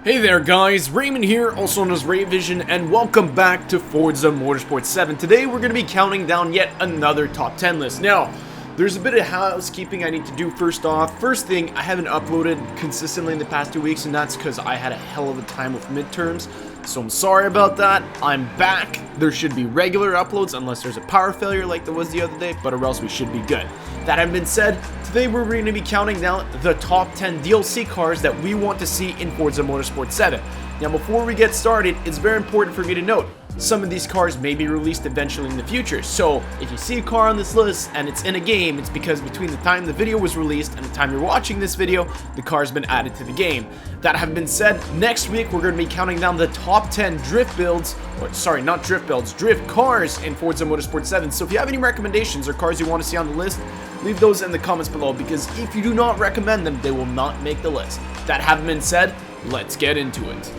Hey there guys, Raymond here, also known as Ray Vision, and welcome back to Forza Motorsport 7. Today we're going to be counting down yet another top 10 list. Now, there's a bit of housekeeping I need to do first off. First thing, I haven't uploaded consistently in the past 2 weeks, and that's because I had a hell of a time with midterms. So I'm sorry about that. I'm back. There should be regular uploads unless there's a power failure like there was the other day, but or else we should be good. That having been said, today we're going to be counting down the top 10 DLC cars that we want to see in Forza Motorsport 7. Now before we get started, it's very important for me to note, some of these cars may be released eventually in the future. So if you see a car on this list and it's in a game, it's because between the time the video was released and the time you're watching this video, the car's been added to the game. That having been said, next week we're going to be counting down the top 10 drift builds, or sorry, not drift builds, drift cars in Forza Motorsport 7. So if you have any recommendations or cars you want to see on the list, leave those in the comments below, because if you do not recommend them, they will not make the list. That having been said, let's get into it.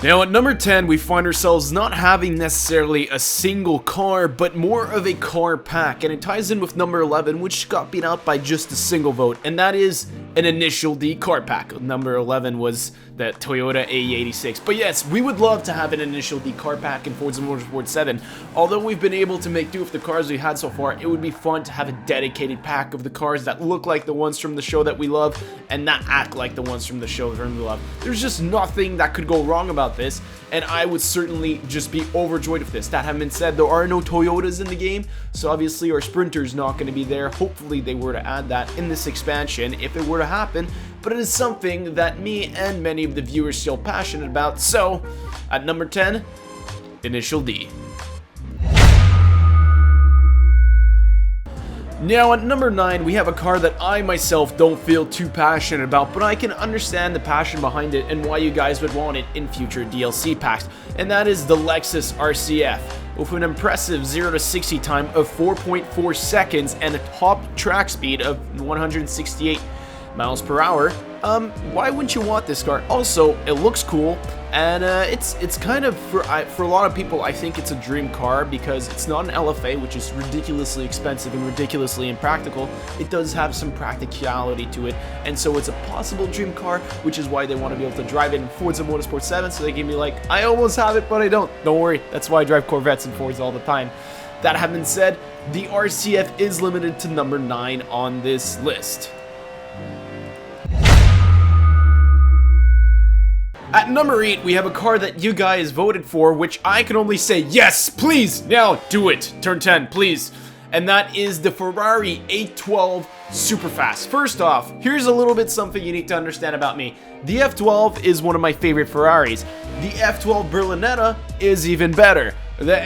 Now at number 10, we find ourselves not having necessarily a single car, but more of a car pack, and it ties in with number 11, which got beat out by just a single vote, and that is an Initial D car pack. Number 11 was the Toyota AE86, but yes, we would love to have an Initial D car pack in Forza Motorsport 7. Although we've been able to make do with the cars we had so far, it would be fun to have a dedicated pack of the cars that look like the ones from the show that we love, and not act like the ones from the show that we love. There's just nothing that could go wrong about this, and I would certainly just be overjoyed if this. That having been said, there are no Toyotas in the game, so obviously our Sprinter's not going to be there. Hopefully they were to add that in this expansion if it were to happen, but it is something that me and many of the viewers feel passionate about. So at number 10, Initial D. Now at number 9, we have a car that I myself don't feel too passionate about, but I can understand the passion behind it and why you guys would want it in future DLC packs, and that is the Lexus RCF. With an impressive 0 to 60 time of 4.4 seconds and a top track speed of 168 miles per hour, why wouldn't you want this car? Also, it looks cool, and it's kind of, for a lot of people, I think it's a dream car because it's not an LFA, which is ridiculously expensive and ridiculously impractical. It does have some practicality to it, and so it's a possible dream car, which is why they want to be able to drive it in Forza Motorsport 7, so they can be like, I almost have it, but I don't. Don't worry, that's why I drive Corvettes and Fords all the time. That having been said, the RCF is limited to number 9 on this list. At number 8, we have a car that you guys voted for, which I can only say, yes, please, now do it. Turn 10, please. And that is the Ferrari 812 Superfast. First off, here's a little bit something you need to understand about me. The F12 is one of my favorite Ferraris. The F12 Berlinetta is even better. The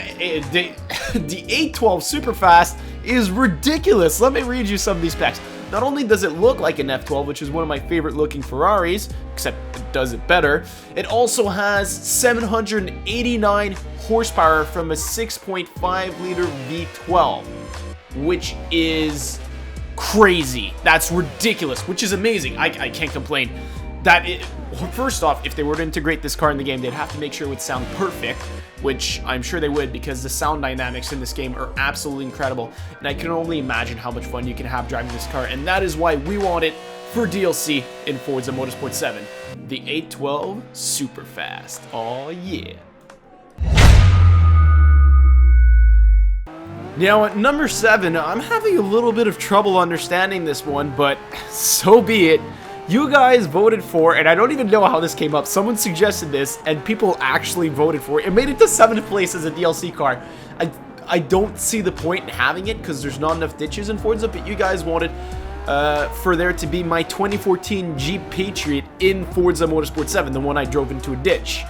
812 Superfast is ridiculous. Let me read you some of these specs. Not only does it look like an F12, which is one of my favorite looking Ferraris, except it does it better, it also has 789 horsepower from a 6.5 liter V12, which is crazy. That's ridiculous, which is amazing. I can't complain. First off, if they were to integrate this car in the game, they'd have to make sure it would sound perfect, which I'm sure they would, because the sound dynamics in this game are absolutely incredible, and I can only imagine how much fun you can have driving this car, and that is why we want it for DLC in Forza Motorsport 7. The 812 Superfast. Oh yeah. Now at number 7, I'm having a little bit of trouble understanding this one, but so be it. You guys voted for, and I don't even know how this came up. Someone suggested this, and people actually voted for it. It made it to 7th place as a DLC car. I don't see the point in having it because there's not enough ditches in Forza, but you guys wanted for there to be my 2014 Jeep Patriot in Forza Motorsport 7, the one I drove into a ditch.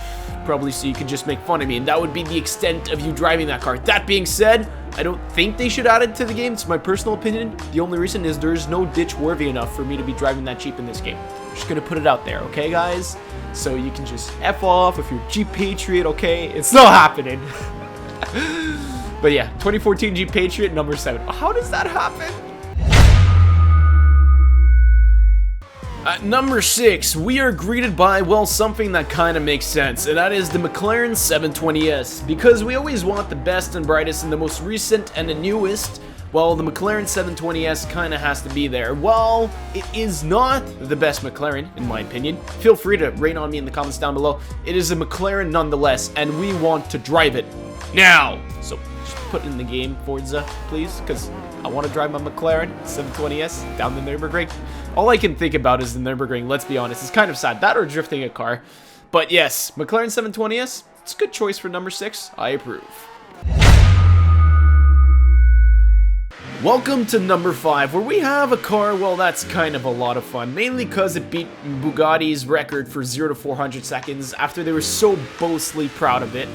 Probably so you could just make fun of me, and that would be the extent of you driving that car. That being said, I don't think they should add it to the game. It's my personal opinion. The only reason is there's no ditch worthy enough for me to be driving that Jeep in this game. I'm just gonna put it out there, okay guys? So you can just F off with your Jeep Patriot, okay? It's not happening. But yeah, 2014 Jeep Patriot, number 7. How does that happen? At number 6, we are greeted by, well, something that kind of makes sense, and that is the McLaren 720S, because we always want the best and brightest and the most recent and the newest well, the McLaren 720S kind of has to be there. Well, it is not the best McLaren, in my opinion. Feel free to rain on me in the comments down below. It is a McLaren nonetheless, and we want to drive it now. So just put in the game, Forza, please, because I want to drive my McLaren 720S down the Nürburgring. All I can think about is the Nürburgring, let's be honest. It's kind of sad. That or drifting a car. But yes, McLaren 720S, it's a good choice for number 6. I approve. Welcome to number 5, where we have a car, well, that's kind of a lot of fun, mainly because it beat Bugatti's record for 0 to 400 seconds after they were so boastfully proud of it,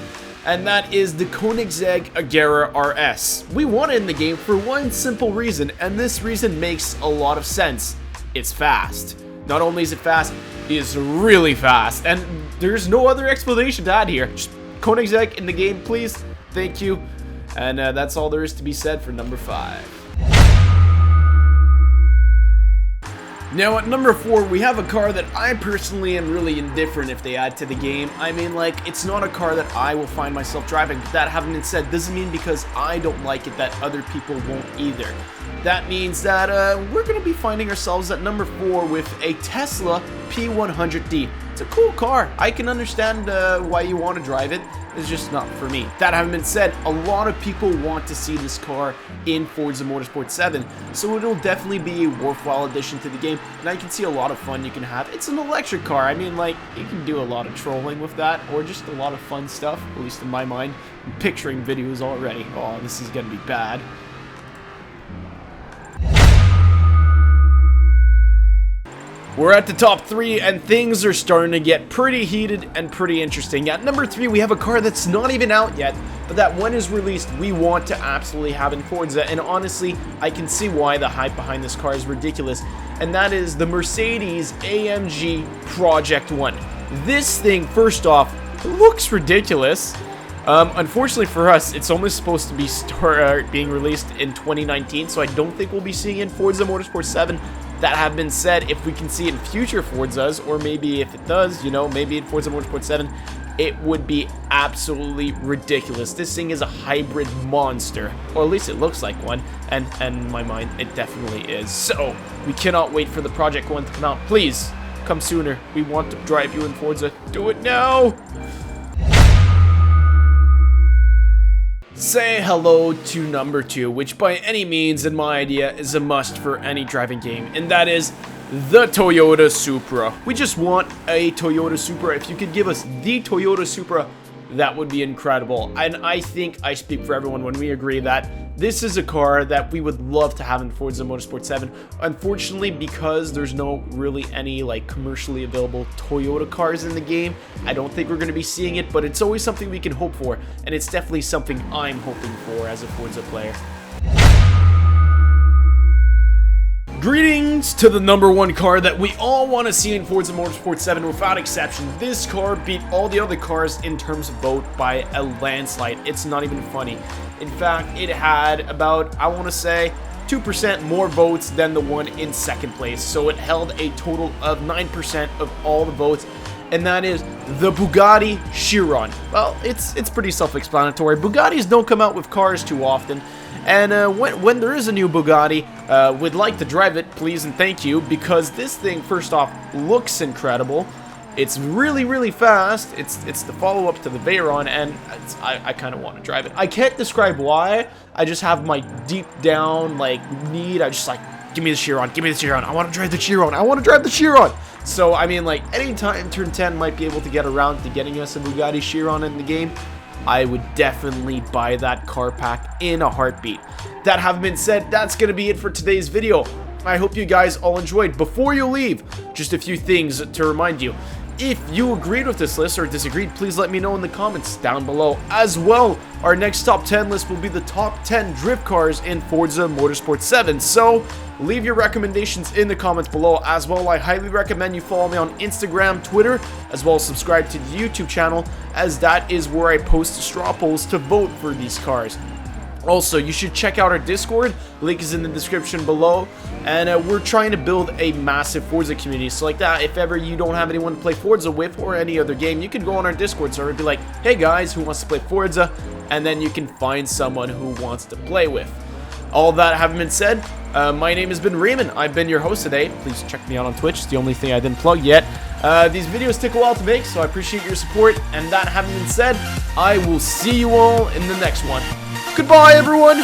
and that is the Koenigsegg Agera RS. We want it in the game for one simple reason, and this reason makes a lot of sense. It's fast. Not only is it fast, it's really fast, and there's no other explanation to add here. Just Koenigsegg in the game, please. Thank you. And that's all there is to be said for number 5. Now at number 4, we have a car that I personally am really indifferent if they add to the game. I mean, like, it's not a car that I will find myself driving, but that having been said, doesn't mean because I don't like it that other people won't either. That means that we're going to be finding ourselves at number 4 with a Tesla P100D. It's a cool car. I can understand why you want to drive it. It's just not for me. That having been said, a lot of people want to see this car in Forza Motorsport 7, so it'll definitely be a worthwhile addition to the game, and I can see a lot of fun you can have. It's an electric car. I mean, like, you can do a lot of trolling with that, or just a lot of fun stuff, at least in my mind. I'm picturing videos already. Oh, this is gonna be bad. We're at the top 3, and things are starting to get pretty heated and pretty interesting. At number 3, we have a car that's not even out yet, but that when it's released, we want to absolutely have in Forza, and honestly, I can see why the hype behind this car is ridiculous, and that is the Mercedes AMG Project 1. This thing, first off, looks ridiculous. Unfortunately for us, it's only supposed to be being released in 2019, so I don't think we'll be seeing it in Forza Motorsport 7. That have been said, if we can see it in future Forzas, or maybe if it does, you know, maybe in Forza Motorsport 7, it would be absolutely ridiculous. This thing is a hybrid monster, or at least it looks like one, and in my mind, it definitely is. So, we cannot wait for the Project 1 to come out. Please, come sooner. We want to drive you in Forza. Do it now! Say hello to number 2, which by any means, in my idea, is a must for any driving game, and that is the Toyota Supra. We just want a Toyota Supra. If you could give us the Toyota Supra, that would be incredible. And I think I speak for everyone when we agree that this is a car that we would love to have in Forza Motorsport 7. Unfortunately, because there's no really any like commercially available Toyota cars in the game, I don't think we're going to be seeing it, but it's always something we can hope for, and it's definitely something I'm hoping for as a Forza player. Greetings to the number 1 car that we all want to see in Forza Motorsport 7 without exception. This car beat all the other cars in terms of vote by a landslide. It's not even funny. In fact, it had about, I want to say, 2% more votes than the one in second place. So it held a total of 9% of all the votes, and that is the Bugatti Chiron. Well, it's pretty self-explanatory. Bugattis don't come out with cars too often. And when there is a new Bugatti, we'd like to drive it, please and thank you, because this thing, first off, looks incredible. It's really, really fast. It's the follow-up to the Veyron, and I kind of want to drive it. I can't describe why. I just have my deep down, like, need. I just like, give me the Chiron, give me the Chiron. I want to drive the Chiron. I want to drive the Chiron. So, I mean, like, anytime Turn 10 might be able to get around to getting us a Bugatti Chiron in the game, I would definitely buy that car pack in a heartbeat. That having been said, that's going to be it for today's video. I hope you guys all enjoyed. Before you leave, just a few things to remind you. If you agreed with this list or disagreed, please let me know in the comments down below. As well, our next top 10 list will be the top 10 drift cars in Forza Motorsport 7. So, leave your recommendations in the comments below. As well, I highly recommend you follow me on Instagram, Twitter, as well as subscribe to the YouTube channel, as that is where I post straw polls to vote for these cars. Also, you should check out our Discord, link is in the description below, and we're trying to build a massive Forza community, so like that, if ever you don't have anyone to play Forza with, or any other game, you can go on our Discord server and be like, hey guys, who wants to play Forza, and then you can find someone who wants to play with. all that having been said, my name has been Raymond. I've been your host today. Please check me out on Twitch. It's the only thing I didn't plug yet. These videos take a while to make, so I appreciate your support. And that having been said, I will see you all in the next one. Goodbye, everyone!